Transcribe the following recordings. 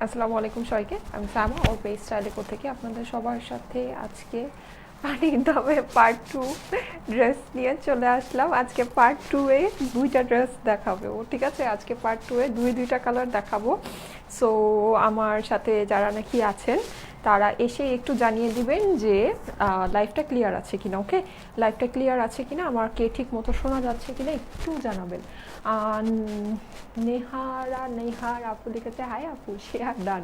আসসালামু আলাইকুম সবাইকে। আমি সামা ওর পেজ স্টাইলেকো থেকে আপনাদের সবার সাথে আজকে পানির দামে পার্ট 2 ড্রেস নিয়ে চলে আসলাম। আজকে পার্ট 2 এ দুইটা ড্রেস দেখাবো, ঠিক আছে? আজকে পার্ট 2 এ দুইটা কালার দেখাবো। সো আমার সাথে যারা নাকি আছেন তারা এসে একটু জানিয়ে দিবেন যে লাইভটা ক্লিয়ার আছে কিনা। ওকে, লাইভটা ক্লিয়ার আছে কিনা, আমার কে ঠিক মতো শোনা যাচ্ছে কিনা একটু জানাবেন। নেহার আপু লিখেছে হাই আপু, শেয়ার ডান।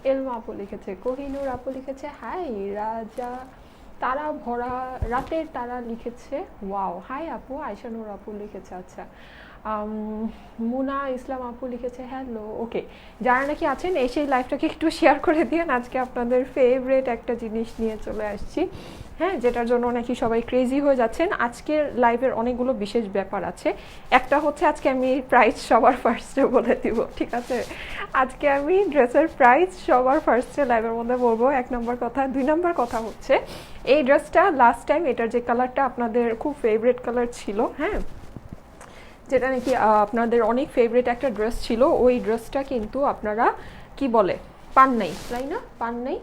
এলমা আপু লিখেছে, কোহিনুর আপু লিখেছে হাই। রাজা তারা ভরা রাতের তারা লিখেছে ওয়াও হাই আপু। আয়শানুর আপু লিখেছে আচ্ছা। মুনা ইসলাম আপু লিখেছে হ্যালো। ওকে, যারা নাকি আছেন এসে লাইভটাকে একটু শেয়ার করে দিন। আজকে আপনাদের ফেভারিট একটা জিনিস নিয়ে চলে আসছি, হ্যাঁ, যেটার জন্য নাকি সবাই ক্রেজি হয়ে যাচ্ছেন। আজকের লাইভের অনেকগুলো বিশেষ ব্যাপার আছে। একটা হচ্ছে আজকে আমি প্রাইস সবার ফার্স্টে বলে দিব, ঠিক আছে? আজকে আমি ড্রেসের প্রাইস সবার ফার্স্টে লাইভের মধ্যে বলবো, 1 নম্বর কথা। 2 নম্বর কথা হচ্ছে এই ড্রেসটা লাস্ট টাইম এটার যে কালারটা আপনাদের খুব ফেভারিট কালার ছিল, হ্যাঁ, যেটা নাকি আপনাদের অনেক ফেভারিট একটা ড্রেস ছিল, ওই ড্রেসটা কিন্তু আপনারা কি বলে পান নাই, তাই না? পান নাই,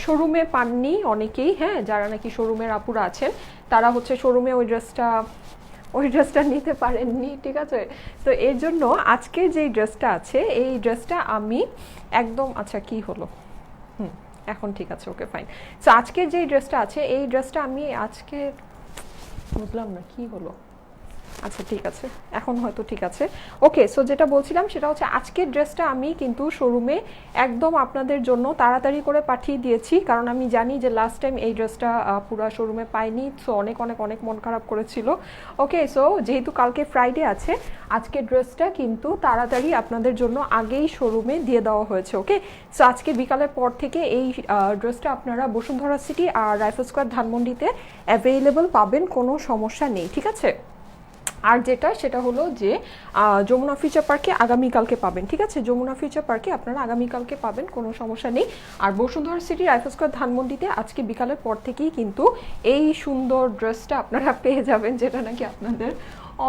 শোরুমে পাননি অনেকেই, হ্যাঁ, যারা নাকি শোরুমের আপুরা আছেন তারা হচ্ছে শোরুমে ওই ড্রেসটা নিতে পারেননি, ঠিক আছে? তো এর জন্য আজকে যেই ড্রেসটা আছে এই ড্রেসটা আমি একদম আচ্ছা কি হলো, এখন ঠিক আছে, ওকে ফাইন। সো আজকের যেই ড্রেসটা আছে এই ড্রেসটা আমি আজকে বুঝলাম না কি হলো, আচ্ছা ঠিক আছে, এখন হয়তো ঠিক আছে। ওকে, সো যেটা বলছিলাম সেটা হচ্ছে আজকের ড্রেসটা আমি কিন্তু শোরুমে একদম আপনাদের জন্য তাড়াতাড়ি করে পাঠিয়ে দিয়েছি, কারণ আমি জানি যে লাস্ট টাইম এই ড্রেসটা পুরো শোরুমে পাইনি। সো অনেক অনেক অনেক মন খারাপ করেছিল। ওকে, সো যেহেতু কালকে ফ্রাইডে আছে, আজকের ড্রেসটা কিন্তু তাড়াতাড়ি আপনাদের জন্য আগেই শোরুমে দিয়ে দেওয়া হয়েছে। ওকে, সো আজকে বিকালের পর থেকে এই ড্রেসটা আপনারা বসুন্ধরা সিটি আর রাইফেল স্কোয়ার ধানমন্ডিতে অ্যাভেলেবল পাবেন, কোনো সমস্যা নেই, ঠিক আছে? আর সেটা হলো যে যমুনা ফিউচার পার্কে আগামীকালকে পাবেন, ঠিক আছে? যমুনা ফিউচার পার্কে আপনারা আগামীকালকে পাবেন, কোনো সমস্যা নেই। আর বসুন্ধরা সিটি রাইফেল স্কোয়ার ধানমন্ডিতে আজকে বিকালের পর থেকেই কিন্তু এই সুন্দর ড্রেসটা আপনারা পেয়ে যাবেন, যেটা নাকি আপনাদের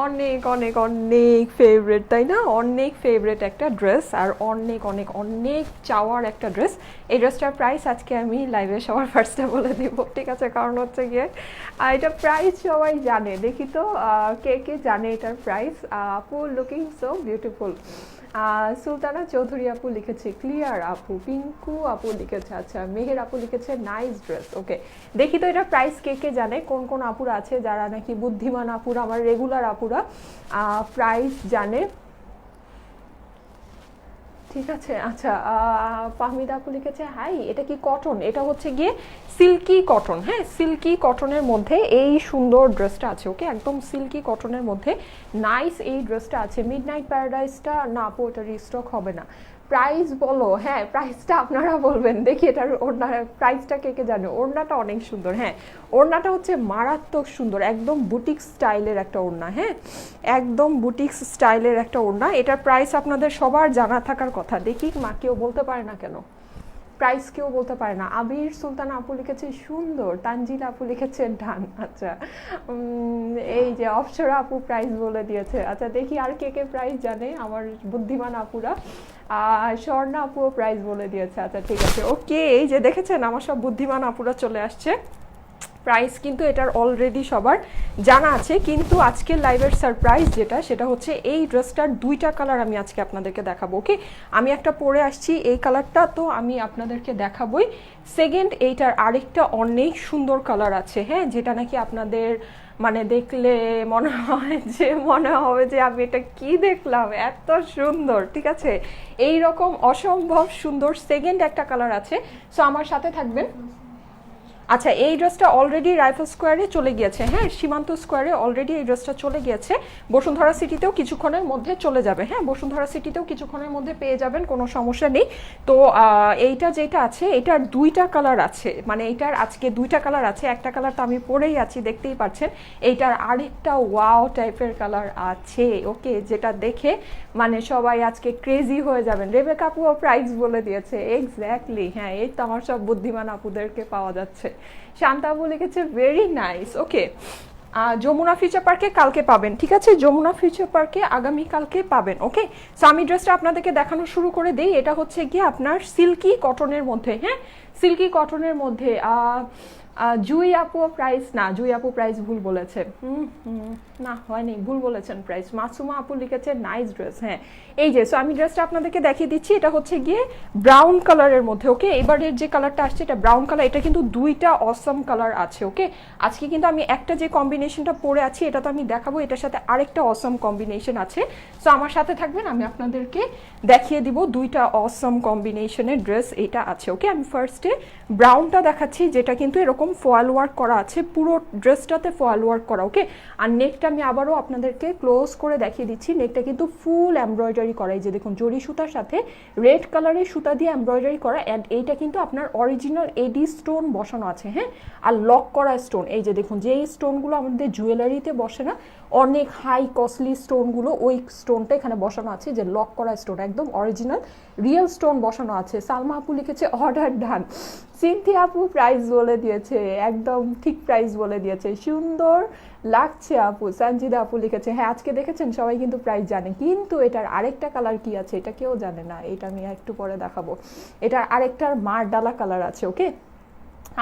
অনেক অনেক অনেক ফেভারিট, তাই না? অনেক ফেভারিট একটা ড্রেস আর অনেক অনেক অনেক চাওয়ার একটা ড্রেস। এই ড্রেসটার প্রাইস আজকে আমি লাইভে সবার ফার্স্টে বলে দিব, ঠিক আছে? কারণ হচ্ছে গিয়ে এটার প্রাইস সবাই জানে, দেখি তো কে কে জানে এটার প্রাইস। আপু looking so beautiful. Sultana Chowdhury আপু লিখেছে ক্লিয়ার আপু। পিঙ্কু আপু লিখেছে আচ্ছা। মেহের আপু লিখেছে নাইস ড্রেস। ওকে, দেখি তো এটা প্রাইস কে কে জানে, কোন কোন আপুরা আছে যারা নাকি বুদ্ধিমান আপুরা, আমার রেগুলার আপুরা প্রাইস জানে, ঠিক আছে? আচ্ছা, ফাহমিদা আপু লিখেছে হাই। এটা কি কটন? এটা হচ্ছে গিয়ে সিল্কি কটন, হ্যাঁ, সিল্কি কটনের মধ্যে এই সুন্দর ড্রেসটা আছে। ওকে, একদম সিল্কি কটনের মধ্যে নাইস এই ড্রেসটা আছে। মিডনাইট প্যারাডাইসটা না আপু, এটা রিস্টক হবে না। প্রাইস বলো, হ্যাঁ প্রাইসটা আপনারা বলবেন, দেখি এটার ওড়না প্রাইসটা কে কে জানে। ওড়নাটা অনেক সুন্দর, হ্যাঁ, ওড়নাটা হচ্ছে মারাত্মক সুন্দর, একদম বুটিক স্টাইলের একটা ওড়না, হ্যাঁ, একদম বুটিক স্টাইলের একটা ওড়না। এটার প্রাইস আপনাদের সবার জানা থাকার কথা, দেখি মা কেউ বলতে পারে না কেন, প্রাইস কেউ বলতে পারে না। আবির সুলতান আপু লিখেছে সুন্দর। তানজিল আপু লিখেছে ডান। আচ্ছা, এই যে অপসরা আপু প্রাইস বলে দিয়েছে। আচ্ছা দেখি আর কে কে প্রাইস জানে আমার বুদ্ধিমান আপুরা। স্বর্ণা আপুও প্রাইস বলে দিয়েছে। আচ্ছা ঠিক আছে, ওকে, এই যে দেখেছেন আমার সব বুদ্ধিমান আপুরা চলে আসছে। প্রাইস কিন্তু এটার অলরেডি সবার জানা আছে, কিন্তু আজকের লাইভের সারপ্রাইজ যেটা, সেটা হচ্ছে এই ড্রেসটার 2টা কালার আমি আজকে আপনাদেরকে দেখাবো। ওকে, আমি একটা পরে আসছি এই কালারটা, তো আমি আপনাদেরকে দেখাবই। সেকেন্ড, এইটার আরেকটা অনেক সুন্দর কালার আছে, হ্যাঁ, যেটা নাকি আপনাদের মানে দেখলে মনে হবে যে আমি এটা কি দেখলাম, এত সুন্দর, ঠিক আছে? এই রকম অসম্ভব সুন্দর সেকেন্ড একটা কালার আছে। সো আমার সাথে থাকবেন। আচ্ছা, এই ড্রেসটা অলরেডি রাইফেল স্কোয়ারে চলে গিয়েছে, হ্যাঁ, সীমান্ত স্কোয়ারে অলরেডি এই ড্রেসটা চলে গিয়েছে। বসুন্ধরা সিটিতেও কিছুক্ষণের মধ্যে চলে যাবে, হ্যাঁ, বসুন্ধরা সিটিতেও কিছুক্ষণের মধ্যে পেয়ে যাবেন, কোনো সমস্যা নেই। তো এইটা যেটা আছে এটার 2টা কালার আছে, মানে এইটার আজকে 2টা কালার আছে। একটা কালার তো আমি পরেই আছি, দেখতেই পাচ্ছেন। এইটার আরেকটা ওয়াও টাইপের কালার আছে, ওকে, যেটা দেখে মানে সবাই আজকে ক্রেজি হয়ে যাবেন। রেবেকা আপুও প্রাইস বলে দিয়েছে, এক্স্যাক্টলি, হ্যাঁ, এই তো আমার সব বুদ্ধিমান আপুদেরকে পাওয়া যাচ্ছে। শান্তা আপু লিখেছে ভেরি নাইস। ওকে, যমুনা ফিউচার পার্কে কালকে পাবেন, ঠিক আছে, যমুনা ফিউচার পার্কে আগামীকালকে পাবেন। ওকে, সো আমি ড্রেসটা আপনাদেরকে দেখানো শুরু করে দিই। এটা হচ্ছে গিয়ে আপনার সিল্কি কটনের মধ্যে, হ্যাঁ সিল্কি কটনের মধ্যে। জুই আপু প্রাইস না, জুই আপু প্রাইস ভুল বলেছে, না হয়নি, ভুল বলেছেন প্রাইস। মাসুমা আপু লিখেছে নাইস ড্রেস। হ্যাঁ এই যে, সো আমি ড্রেসটা আপনাদেরকে দেখিয়ে দিচ্ছি। এটা হচ্ছে গিয়ে ব্রাউন কালারের মধ্যে। ওকে, এবারের যে কালারটা আসছে এটা ব্রাউন কালার। এটা কিন্তু দুইটা অসম কালার আছে। ওকে, আজকে কিন্তু আমি একটা যে কম্বিনেশনটা পরে আছি এটা তো আমি দেখাবো, এটার সাথে আরেকটা অসম কম্বিনেশন আছে। সো আমার সাথে থাকবেন, আমি আপনাদেরকে দেখিয়ে দিব দুইটা অসম কম্বিনেশনের ড্রেস এটা আছে। ওকে, আমি ফার্স্টে ব্রাউনটা দেখাচ্ছি, যেটা কিন্তু এরকম ফয়েল ওয়ার্ক করা আছে, পুরো ড্রেসটাতে ফয়েল ওয়ার্ক করা। ওকে, আর নেকটা আমি আবারও আপনাদেরকে ক্লোজ করে দেখিয়ে দিচ্ছি। নেকটা কিন্তু ফুল এমব্রয়ডারি করা, এই যে দেখুন জরি সুতার সাথে রেড কালারের সুতা দিয়ে এমব্রয়ডারি করা। অ্যান্ড এইটা কিন্তু আপনার অরিজিনাল এডি স্টোন বসানো আছে, হ্যাঁ, আর লক করা স্টোন। এই যে দেখুন, যেই স্টোনগুলো আমাদের জুয়েলারিতে বসে না, অনেক হাই কস্টলি স্টোনগুলো, ওই স্টোনটা এখানে বসানো আছে, যে লক করা স্টোন, একদম অরিজিনাল রিয়েল স্টোন বসানো আছে। সালমা আপু লিখেছে অর্ডার ডান। সিনথিয়া আপু প্রাইস বলে দিয়েছে, একদম ঠিক প্রাইস বলে দিয়েছে, সুন্দর লাগছে আপু। সঞ্জিদা আপু লিখেছে হ্যাঁ আজকে দেখেছেন সবাই কিন্তু প্রাইস জানে, কিন্তু এটার আরেকটা কালার কি আছে এটা কেউ জানে না, এটা আমি একটু পরে দেখাবো। এটার আরেকটার মার ডালা কালার আছে। ওকে,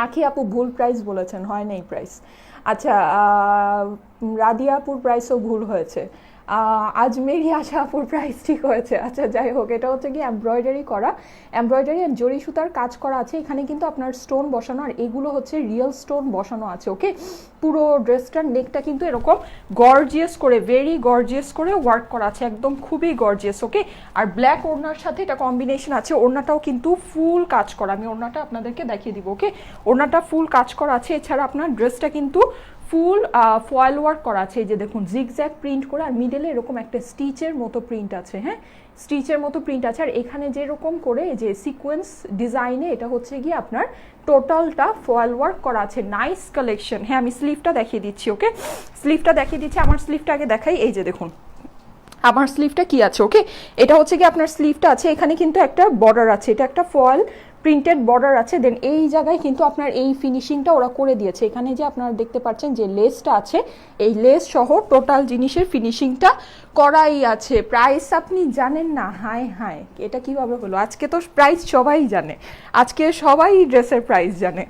আখি আপু ভুল প্রাইস বলেছেন, হয় নাই প্রাইস। আচ্ছা, রাদিয়া আপুর প্রাইসও ভুল হয়েছে। আজমেরি আশা আপুর প্রাইস ঠিক হয়েছে। আচ্ছা যাই হোক, এটা হচ্ছে কি এমব্রয়ডারি করা, এমব্রয়ডারি আর জরি সুতার কাজ করা আছে। এখানে কিন্তু আপনার স্টোন বসানো, আর এগুলো হচ্ছে রিয়েল স্টোন বসানো আছে। ওকে, পুরো ড্রেসটার নেকটা কিন্তু এরকম গর্জিয়াস করে, ভেরি গর্জিয়াস করে ওয়ার্ক করা আছে, একদম খুবই গর্জিয়াস। ওকে, আর ব্ল্যাক ওড়নার সাথে এটা কম্বিনেশন আছে। ওড়নাটাও কিন্তু ফুল কাজ করা, আমি ওড়নাটা আপনাদেরকে দেখিয়ে দিব। ওকে, ওড়নাটা ফুল কাজ করা আছে। এছাড়া আপনার ড্রেসটা কিন্তু ফুল ফয়েল ওয়ার্ক করা আছে, এই যে দেখুন জিগজ্যাগ প্রিন্ট করে, আর মিডলে এরকম একটা স্টিচের মতো প্রিন্ট আছে, হ্যাঁ স্টিচের মতো প্রিন্ট আছে। আর এখানে যেরকম করে যে সিকোয়েন্স ডিজাইনে এটা হচ্ছে গিয়ে আপনার টোটালটা ফয়েল ওয়ার্ক করা আছে। Nice collection. হ্যাঁ আমি স্লিভটা দেখিয়ে দিচ্ছি। ওকে, স্লিভটা দেখিয়ে দিচ্ছি। আমার স্লিভটা আগে দেখাই, এই যে দেখুন আমার স্লিভটা কি আছে। ওকে, এটা হচ্ছে কি আপনার স্লিভটা আছে, এখানে কিন্তু একটা বর্ডার আছে, এটা একটা ফয়েল প্রিন্টেড বর্ডার আছে। দেন এই জায়গায় কিন্তু আপনার এই ফিনিশিংটা ওরা করে দিয়েছে। এখানে যে আপনারা দেখতে পাচ্ছেন যে লেসটা আছে, এই লেস সহ টোটাল জিনিসের ফিনিশিংটা করাই আছে। প্রাইস আপনি জানেন না? হায় হায়, এটা কিভাবে হলো? আজকে তো প্রাইস সবাই জানে, আজকে সবাই ড্রেসের প্রাইস জানে।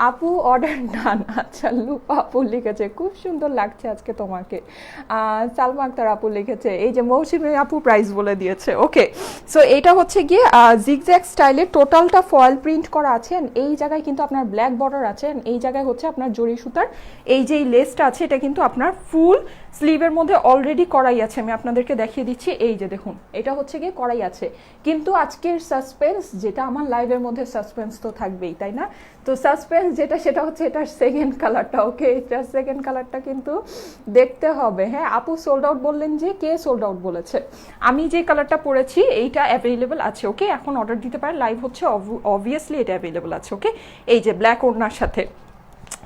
আপু অর্ডার ডান। আচ্ছা, লুপা আপু লিখেছে খুব সুন্দর লাগছে আজকে তোমাকে। সালমা আক্তার আপু লিখেছে, এই যে মৌসুমী আপু প্রাইস বলে দিয়েছে। ওকে, সো এটা হচ্ছে গিয়ে জিগজ্যাগ স্টাইলে টোটালটা ফয়েল প্রিন্ট করা আছে। এই জায়গায় কিন্তু আপনার ব্ল্যাক বর্ডার আছে, এই জায়গায় হচ্ছে আপনার জরি সুতার এই যে লেসটা আছে, এটা কিন্তু আপনার ফুল স্লিভের মধ্যে অলরেডি করাই আছে। আমি আপনাদেরকে দেখিয়ে দিচ্ছি, এই যে দেখুন এটা হচ্ছে গিয়ে করাই আছে। কিন্তু আজকের সাসপেন্স যেটা, আমার লাইভের মধ্যে সাসপেন্স তো থাকবেই তাই না, তো সাসপেন্স যেটা সেটা হচ্ছে এটার সেকেন্ড কালারটা। ওকে, এটার সেকেন্ড কালারটা কিন্তু দেখতে হবে। হ্যাঁ আপু সোল্ড আউট বললেন, যে কে সোল্ড আউট বলেছে? আমি যে কালারটা পরেছি এইটা অ্যাভেলেবেল আছে। ওকে, এখন অর্ডার দিতে পারেন, লাইভ হচ্ছে অবভিয়াসলি এটা অ্যাভেলেবেল আছে। ওকে, এই যে ব্ল্যাক ওড়নার সাথে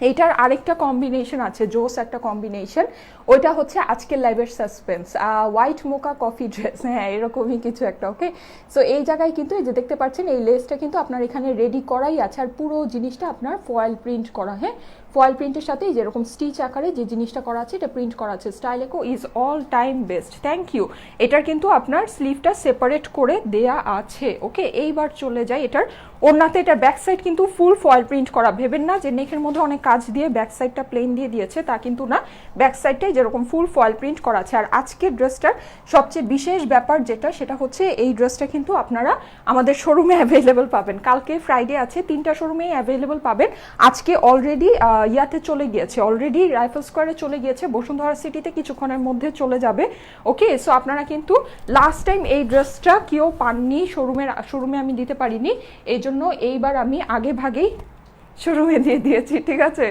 এইটার আরেকটা কম্বিনেশন আছে, জোস একটা কম্বিনেশন, ওইটা হচ্ছে আজকের লাইভের সাসপেন্স। হোয়াইট মোকা কফি ড্রেস, হ্যাঁ এরকমই কিছু একটা। ওকে, সো এই জায়গায় কিন্তু এই যে দেখতে পাচ্ছেন এই লেসটা কিন্তু আপনার এখানে রেডি করাই আছে, আর পুরো জিনিসটা আপনার ফয়েল প্রিন্ট করা। হ্যাঁ, ফয়েল প্রিন্টের সাথে যেরকম স্টিচ আকারে যে জিনিসটা করা আছে এটা প্রিন্ট করা আছে। Style eco is all time best, thank you. এটার কিন্তু আপনার স্লিভটা সেপারেট করে দেয়া আছে। ওকে, এইবার চলে যাই এটার ওড়নাতে। এটার ব্যাক সাইড কিন্তু ফুল ফয়েল প্রিন্ট করা, ভেবেন না যে নেকের মধ্যে অনেক কাজ দিয়ে ব্যাক সাইডটা প্লেন দিয়ে দিয়েছে, তা কিন্তু না, ব্যাক সাইডটাই যেরকম ফুল ফয়েল প্রিন্ট করা আছে। আর আজকের ড্রেসটার সবচেয়ে বিশেষ ব্যাপার যেটা, সেটা হচ্ছে এই ড্রেসটা কিন্তু আপনারা আমাদের শোরুমে অ্যাভেলেবেল পাবেন। কালকে ফ্রাইডে আছে, 3টা শোরুমেই অ্যাভেলেবেল পাবেন। আজকে অলরেডি ইয়াতে চলে গিয়েছে, অলরেডি রাইফেল স্কোয়ারে চলে গিয়েছে, বসুন্ধরা সিটিতে কিছুক্ষণের মধ্যে চলে যাবে। ওকে, সো আপনারা কিন্তু লাস্ট টাইম এই ড্রেসটা কেউ পাননি, শোরুমে আমি দিতে পারিনি, এই জন্য এইবার আমি আগে ভাগেই শোরুমে দিয়ে দিয়েছি। ঠিক আছে,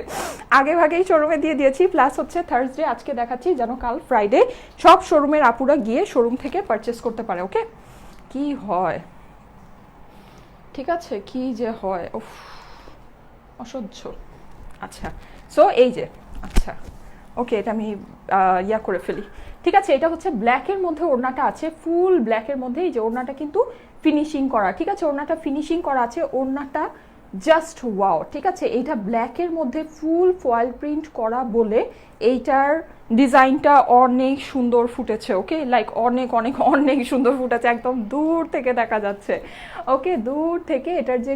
আগে ভাগেই শোরুমে দিয়ে দিয়েছি। প্লাস হচ্ছে থার্সডে আজকে দেখাচ্ছি, যেন কাল ফ্রাইডে সব শোরুমের আপুরা গিয়ে শোরুম থেকে পারচেস করতে পারে। ওকে, কি হয় ঠিক আছে, কি যে হয়, উফ অসহ্য। আচ্ছা, সো এই যে, আচ্ছা ওকে, এটা আমি ইয়া করে ফেলি। ঠিক আছে, এটা হচ্ছে ব্ল্যাকের মধ্যে ওড়নাটা আছে, ফুল ব্ল্যাকের মধ্যে। এই যে ওড়নাটা কিন্তু ফিনিশিং করা, ঠিক আছে, ওড়নাটা ফিনিশিং করা আছে। ওড়নাটা জাস্ট ওয়াও, ঠিক আছে। এইটা ব্ল্যাকের মধ্যে ফুল ফয়েল প্রিন্ট করা বলে এইটার ডিজাইনটা অনেক সুন্দর ফুটেছে, ওকে, লাইক অনেক অনেক অনেক সুন্দর ফুটেছে, একদম দূর থেকে দেখা যাচ্ছে, ওকে, দূর থেকে এটার যে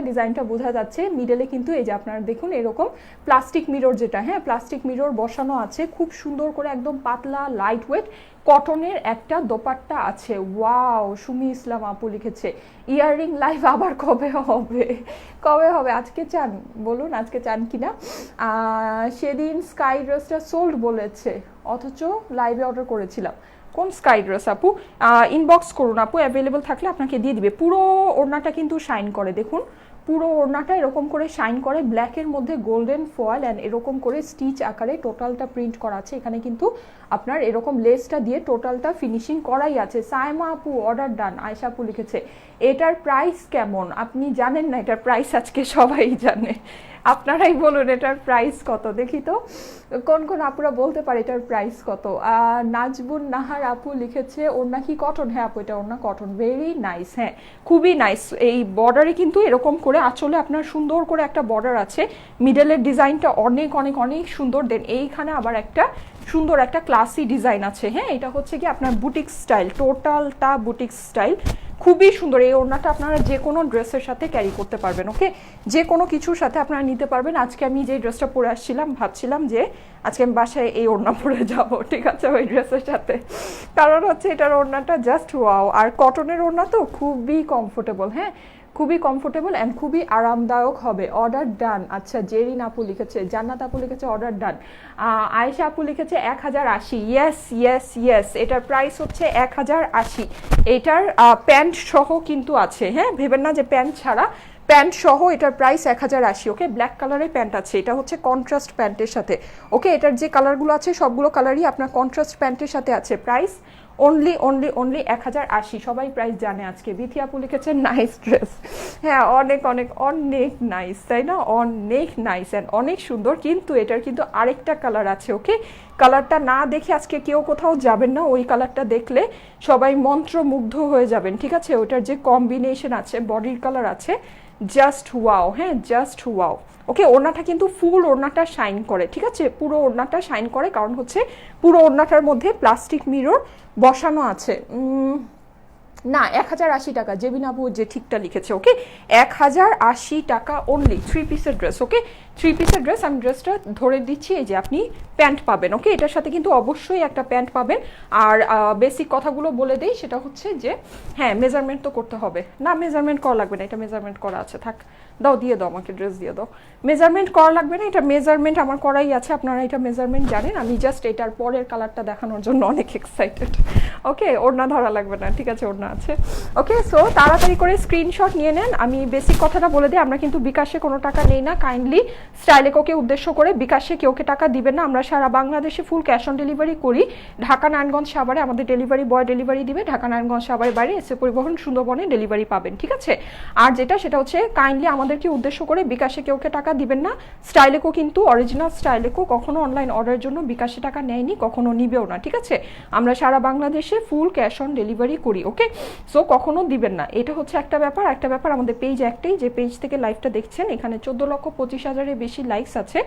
ডিজাইনটা বোঝা যাচ্ছে। মিডলে কিন্তু এই যে আপনারা দেখুন এরকম প্লাস্টিক মিরর, যেটা হ্যাঁ প্লাস্টিক মিরর বসানো আছে, খুব সুন্দর করে একদম পাতলা লাইট ওয়েট কটনের একটা দোপাট্টা আছে। ওয়াও, সুমি ইসলাম আপু লিখেছে ইয়াররিং লাইভ আবার কবে হবে, কবে হবে, আজকে চান বলুন, আজকে চান কিনা। সেদিন স্কাই ড্রেসটা সোল্ড বলেছে, অথচ লাইভে অর্ডার করেছিলাম। কোন স্কাই ড্রেস আপু? ইনবক্স করুন আপু, অ্যাভেলেবল থাকলে আপনাকে দিয়ে দিবে। পুরো ওড়নাটা কিন্তু শাইন করে, দেখুন পুরো ওড়নাটা এরকম করে শাইন করে, ব্ল্যাকের মধ্যে গোল্ডেন ফয়েল অ্যান্ড এরকম করে স্টিচ আকারে টোটালটা প্রিন্ট করা আছে। এখানে কিন্তু আপনার এরকম লেসটা দিয়ে টোটালটা ফিনিশিং করাই আছে। সাইমা আপু অর্ডার ডান, আয়শা আপু লিখেছে এটার প্রাইস কেমন? আপনি জানেন না এটার প্রাইস? আজকে সবাই জানে, আপনারাই বলুন এটার প্রাইস কত, দেখি তো কোন কোন আপুরা বলতে পারে এটার প্রাইস কত। নাজবুন নাহার আপু লিখেছে ওড়না কি কটন? হ্যাঁ আপু এটা ওড়না কটন, ভেরি নাইস, হ্যাঁ খুবই নাইস। এই বর্ডারে কিন্তু এরকম করে আঁচলে আপনার সুন্দর করে একটা বর্ডার আছে, মিডলের ডিজাইনটা অনেক অনেক অনেক সুন্দর। দেন এইখানে আবার একটা সুন্দর একটা ক্লাসি ডিজাইন আছে, হ্যাঁ এটা হচ্ছে কি আপনার বুটিক স্টাইল, টোটালটা বুটিক স্টাইল, খুবই সুন্দর। এই ওড়নাটা আপনারা যে কোনো ড্রেসের সাথে ক্যারি করতে পারবেন, ওকে, যে কোনো কিছুর সাথে আপনারা নিতে পারবেন। আজকে আমি যে ড্রেসটা পরে আসছিলাম ভাবছিলাম যে আজকে আমি বাসায় এই ওড়না পরে যাব, ঠিক আছে, ওই ড্রেসের সাথে, কারণ হচ্ছে এটার ওড়নাটা জাস্ট ওয়াও, আর কটনের ওড়না তো খুবই কমফোর্টেবল, হ্যাঁ খুবই কমফোর্টেবল অ্যান্ড খুবই আরামদায়ক হবে। অর্ডার ডান। আচ্ছা জেরিন আপু লিখেছে, জান্নাত আপু লিখেছে অর্ডার ডান, আয়েশা আপু লিখেছে 1080, ইয়েস ইয়েস ইয়েস, এটার প্রাইস হচ্ছে 1080। এটার প্যান্ট সহ কিন্তু আছে, হ্যাঁ ভেবেন না যে প্যান্ট ছাড়া, প্যান্ট সহ এটার প্রাইস 1080, ওকে। ব্ল্যাক কালারের প্যান্ট আছে, এটা হচ্ছে কন্ট্রাস্ট প্যান্টের সাথে, ওকে। এটার যে কালারগুলো আছে সবগুলো কালারই আপনার কন্ট্রাস্ট প্যান্টের সাথে আছে। প্রাইস অনলি অনলি অনলি 1080, সবাই প্রাইস জানে আজকে। বিথি আপু লিখেছেন নাইস ড্রেস, হ্যাঁ অনেক অনেক অনেক নাইস, তাই না, অনেক নাইস অ্যান্ড অনেক সুন্দর। কিন্তু এটার কিন্তু আরেকটা কালার আছে, ওকে, কালারটা না দেখে আজকে কেউ কোথাও যাবেন না, ওই কালারটা দেখলে সবাই মন্ত্রমুগ্ধ হয়ে যাবেন, ঠিক আছে। ওটার যে কম্বিনেশন আছে, বডির কালার আছে, জাস্ট ওয়াও, হ্যাঁ জাস্ট ওয়াও, ওকে। ওড়নাটা কিন্তু ফুল ওড়নাটা শাইন করে, ঠিক আছে, পুরো ওড়নাটা শাইন করে, কারণ হচ্ছে পুরো ওড়নাটার মধ্যে প্লাস্টিক মিরর বসানো আছে। না 1080 টাকা, জেবিন আপু যে ঠিকটা লিখেছে, ওকে 1080 টাকা অনলি, 3 পিসের ড্রেস, ওকে 3 পিসের ড্রেস। আমি ড্রেসটা ধরে দিচ্ছি, এই যে আপনি প্যান্ট পাবেন, ওকে, এটার সাথে কিন্তু অবশ্যই একটা প্যান্ট পাবেন। আর বেসিক কথাগুলো বলে দেই, সেটা হচ্ছে যে হ্যাঁ মেজারমেন্ট তো করতে হবে, না মেজারমেন্ট করা লাগবে না, এটা মেজারমেন্ট করা আছে, থাক দাও দিয়ে দাও আমাকে, ড্রেস দিয়ে দাও, মেজারমেন্ট করা লাগবে না, এটা মেজারমেন্ট আমার করাই আছে, আপনারা এটা মেজারমেন্ট জানেন। আমি জাস্ট এটার পরের কালারটা দেখানোর জন্য অনেক এক্সাইটেড, ওকে। ওড়না ধরা লাগবে না, ঠিক আছে, ওড়না আছে, ওকে। সো তাড়াতাড়ি করে স্ক্রিনশট নিয়ে নেন। আমি বেসিক কথাটা বলে দিই, আমরা কিন্তু বিকাশে কোনো টাকা নেই না, কাইন্ডলি স্টাইলেকোকে উদ্দেশ্য করে বিকাশে কেউকে টাকা দিবেন না। আমরা সারা বাংলাদেশে ফুল ক্যাশ অন ডেলিভারি করি। ঢাকা নারায়ণগঞ্জ সাভারে আমাদের ডেলিভারি বয় ডেলিভারি দিবে, ঢাকা নারায়ণগঞ্জ সাভারে বাইরে এসে পরিবহন সুন্দরবনে ডেলিভারি পাবেন, ঠিক আছে। আর যেটা সেটা হচ্ছে কাইন্ডলি আমাদেরকে উদ্দেশ্য করে বিকাশে কেউকে টাকা দিবেন না। স্টাইলেকো কিন্তু অরিজিনাল স্টাইলেকো কখনো অনলাইন অর্ডারের জন্য বিকাশে টাকা নেয়নি, কখনো নিবেও না, ঠিক আছে। আমরা সারা বাংলাদেশে ফুল ক্যাশ অন ডেলিভারি করি, ওকে। সো কখনো দিবেন না, এটা হচ্ছে একটা ব্যাপার। একটা ব্যাপার, আমাদের পেজ একটাই, যে পেজ থেকে লাইভটা দেখছেন, এখানে 14,25,000-এর বেশি লাইকস আছে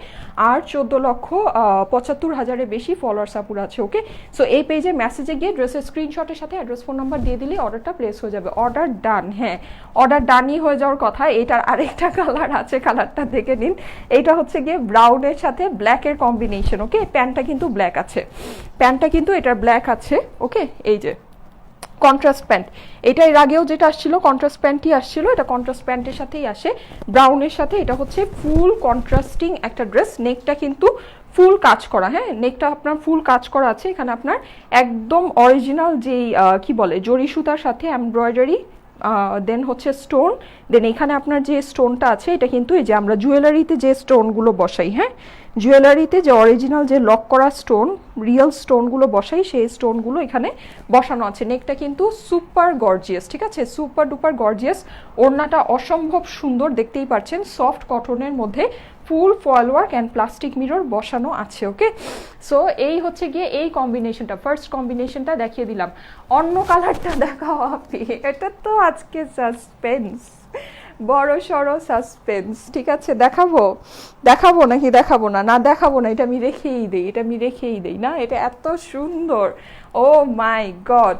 আর 14,75,000-এর বেশি ফলোয়ার্স আপুর আছে, ওকে। সো এই পেজে মেসেজে গিয়ে ড্রেসের স্ক্রিনশটের সাথে অ্যাড্রেস ফোন নাম্বার দিয়ে দিলে অর্ডারটা প্লেস হয়ে যাবে। অর্ডার ডান, হ্যাঁ অর্ডার ডানই হয়ে যাওয়ার কথা। এটার আরেকটা কালার আছে, কালারটা দেখে নিন। এইটা হচ্ছে গিয়ে ব্রাউনের সাথে ব্ল্যাকের কম্বিনেশন, ওকে। প্যান্টটা কিন্তু ব্ল্যাক আছে, প্যান্টটা কিন্তু এটার ব্ল্যাক আছে, ওকে। এই যে কন্ট্রাস্ট প্যান্ট, এটা এর আগেও যেটা আসছিল কন্ট্রাস্ট প্যান্টই আসছিল, এটা কন্ট্রাস্ট প্যান্টের সাথেই আসে ব্রাউনের সাথে। এটা হচ্ছে ফুল কন্ট্রাস্টিং একটা ড্রেস, নেকটা কিন্তু ফুল কাজ করা, হ্যাঁ নেকটা আপনার ফুল কাজ করা আছে। এখানে আপনার একদম অরিজিনাল যেই কি বলে জরি সুতার সাথে এমব্রয়ডারি, দেন হচ্ছে স্টোন, দেন এখানে আপনার যে স্টোনটা আছে এটা কিন্তু এই যে আমরা জুয়েলারিতে যে স্টোনগুলো বসাই, হ্যাঁ জুয়েলারিতে যে অরিজিনাল যে লক করা স্টোন, রিয়েল স্টোনগুলো বসাই, সেই স্টোনগুলো এখানে বসানো আছে। নেকটা কিন্তু সুপার গর্জিয়াস, ঠিক আছে, সুপার ডুপার গর্জিয়াস। ওড়নাটা অসম্ভব সুন্দর, দেখতেই পাচ্ছেন সফট কটনের মধ্যে full foil work and plastic mirror বসানো আছে, ওকে। সো এই হচ্ছে গিয়ে এই কম্বিনেশনটা, ফার্স্ট কম্বিনেশনটা দেখিয়ে দিলাম। অন্য কালারটা দেখাও আপনি, এটা তো আজকে সাসপেন্স, বড় সড়ো সাসপেন্স। ঠিক আছে, দেখাবো দেখাবো নাকি দেখাবো না? না দেখাবো না, এটা আমি রেখেই দেই, এটা আমি রেখেই দেই না, এটা এত সুন্দর। ও মাই গড,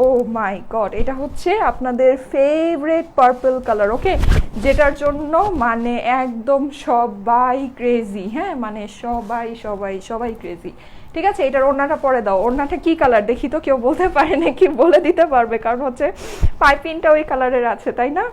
ও মাই গড, এটা হচ্ছে আপনাদের ফেভারিট পার্পল কালার, ওকে, যেটার জন্য মানে একদম সবাই ক্রেজি, হ্যাঁ, মানে সবাই সবাই সবাই ক্রেজি। ঠিক আছে, এটার ওড়নাটা পরে দাও। ওড়নাটা কি কালার দেখি তো, কেউ বলতে পারে নাকি? বলে দিতে পারবে, কারণ হচ্ছে পাইপিংটা ওই কালারের আছে, তাই না?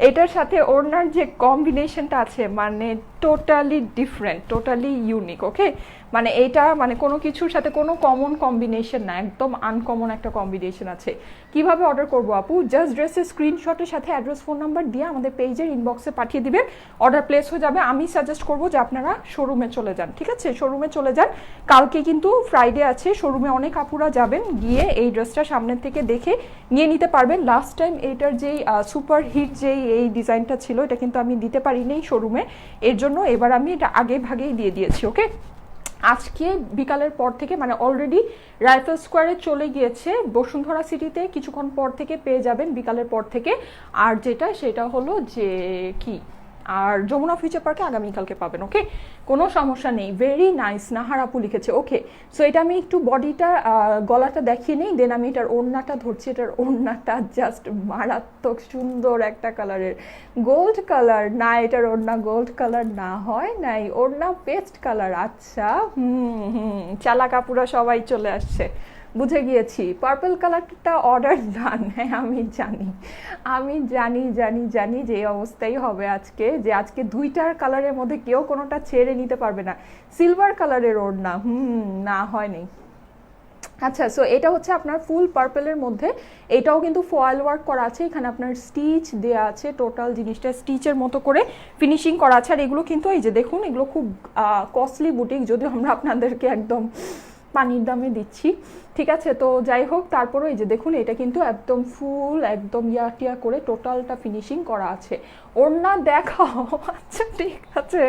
এটার সাথে ওড়নার যে কম্বিনেশনটা আছে মানে টোটালি ডিফারেন্ট, টোটালি ইউনিক, ওকে। মানে এইটা মানে কোনো কিছুর সাথে কোনো কমন কম্বিনেশন না, একদম আনকমন একটা কম্বিনেশন আছে। কিভাবে অর্ডার করবো আপু? জাস্ট ড্রেসের স্ক্রিনশটের সাথে অ্যাড্রেস, ফোন নাম্বার দিয়ে আমাদের পেজের ইনবক্সে পাঠিয়ে দিবেন, অর্ডার প্লেস হয়ে যাবে। আমি সাজেস্ট করবো যে আপনারা শোরুমে চলে যান, ঠিক আছে, শোরুমে চলে যান। কালকে কিন্তু ফ্রাইডে আছে, শোরুমে অনেক আপুরা যাবেন, গিয়ে এই ড্রেসটা সামনের থেকে দেখে নিয়ে নিতে পারবেন। লাস্ট টাইম এটার যেই সুপার হিট যেই এই ডিজাইনটা ছিল, এটা কিন্তু আমি দিতে পারিনি শোরুমে, এর জন্য এবার আমি এটা আগে ভাগেই দিয়ে দিয়েছি, ওকে। আজকে বিকালের পর থেকে মানে অলরেডি রাইফেল স্কোয়ারে চলে গিয়েছে, বসুন্ধরা সিটিতে কিছুক্ষণ পর থেকে পেয়ে যাবেন বিকালের পর থেকে। আর যেটা সেটা হলো যে কি, আর যমুনা ফিউচার পার্কে আগামীকালকে পাবেন, ওকে, কোনো সমস্যা নেই। ভেরি নাইস, নাহার আপু লিখেছে, ওকে। সো এটা আমি একটু বডিটা গলাটা দেখিয়ে নিই, দেন আমি এটার ওড়নাটা ধরছি। এটার ওড়নাটা জাস্ট মারাত্মক সুন্দর একটা কালারের, গোল্ড কালার না, এটার ওড়না গোল্ড কালার না, হয় নাই, ওড়না পেস্ট কালার। আচ্ছা, চালাক আপুরা সবাই চলে আসছে, বুঝে গিয়েছি। পার্পল কালারটা অর্ডার ডান, হ্যাঁ আমি জানি, আমি জানি জানি জানি যে এই অবস্থাই হবে আজকে, যে আজকে দুইটার কালারের মধ্যে কেউ কোনোটা ছেড়ে নিতে পারবে না। সিলভার কালারের ওড়না, না হয়নি। আচ্ছা, সো এটা হচ্ছে আপনার ফুল পার্পেলের মধ্যে, এটাও কিন্তু ফয়েল ওয়ার্ক করা আছে, এখানে আপনার স্টিচ দেওয়া আছে, টোটাল জিনিসটা স্টিচের মতো করে ফিনিশিং করা আছে। আর এগুলো কিন্তু এই যে দেখুন, এগুলো খুব কস্টলি বুটিক, যদিও আমরা আপনাদেরকে একদম পানির দামে দিচ্ছি, ঠিক আছে। তো যাই হোক, তারপরে এই যে দেখুন, এটা কিন্তু একদম ফুল একদম ইয়াটিয়া করে টোটালটা ফিনিশিং করা আছে। ওড়না দেখাও, আচ্ছা ঠিক আছে,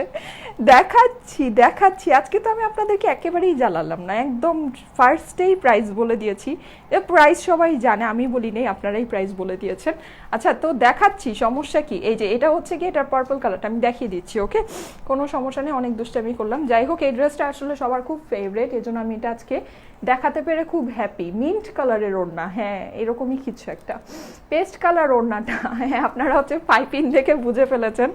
দেখাচ্ছি দেখাচ্ছি। আজকে তো আমি আপনাদেরকে একেবারেই জ্বালালাম না, একদম ফার্স্টেই প্রাইস বলে দিয়েছি। এ প্রাইস সবাই জানে, আমি বলি নেই, আপনারাই প্রাইস বলে দিয়েছেন। আচ্ছা, তো দেখাচ্ছি, সমস্যা কি? এই যে এটা হচ্ছে কি, এটার পার্পল কালারটা আমি দেখিয়ে দিচ্ছি, ওকে, কোনো সমস্যা নেই, অনেক দুষ্টামি করলাম। যাই হোক, এই ড্রেসটা আসলে সবার খুব ফেভারিট, এই জন্য আমি এটা আজকে দেখাতে পেরে খুব হ্যাপি। মিন্ট কালারের ওড়না, হ্যাঁ এরকমই কিছু একটা, পেস্ট কালার ওড়নাটা, হ্যাঁ আপনারা হচ্ছে পাইপিং দেখে বুঝে ফেলেছেন,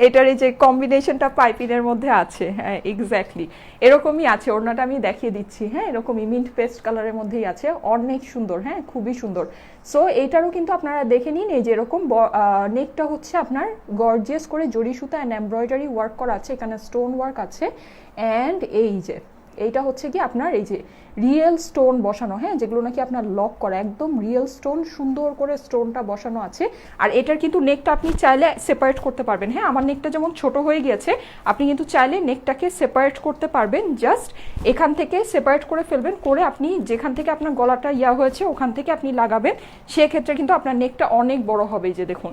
এটার এই যে কম্বিনেশনটা পাইপিংয়ের মধ্যে আছে, হ্যাঁ এক্স্যাক্টলি এরকমই আছে। ওড়নাটা আমি দেখিয়ে দিচ্ছি, হ্যাঁ এরকমই মিন্ট পেস্ট কালারের মধ্যেই আছে, অনেক সুন্দর, হ্যাঁ খুবই সুন্দর। সো এইটারও কিন্তু আপনারা দেখে নিন, এই যে এরকম নেকটা হচ্ছে আপনার গর্জিয়াস করে জরি সুতা অ্যান্ড এমব্রয়ডারি ওয়ার্ক করা আছে, এখানে স্টোন ওয়ার্ক আছে, অ্যান্ড এই যে এইটা হচ্ছে কি আপনার এই যে রিয়েল স্টোন বসানো, হ্যাঁ যেগুলো নাকি আপনার লক করা, একদম রিয়েল স্টোন, সুন্দর করে স্টোনটা বসানো আছে। আর এটার কিন্তু নেকটা আপনি চাইলে সেপারেট করতে পারবেন, হ্যাঁ আমার নেকটা যেমন ছোট হয়ে গিয়েছে, আপনি কিন্তু চাইলে নেকটাকে সেপারেট করতে পারবেন, জাস্ট এখান থেকে সেপারেট করে ফেলবেন, করে আপনি যেখান থেকে আপনার গলাটা ইয়া হয়েছে ওখান থেকে আপনি লাগাবেন, সেক্ষেত্রে কিন্তু আপনার নেকটা অনেক বড় হবে। এই যে দেখুন,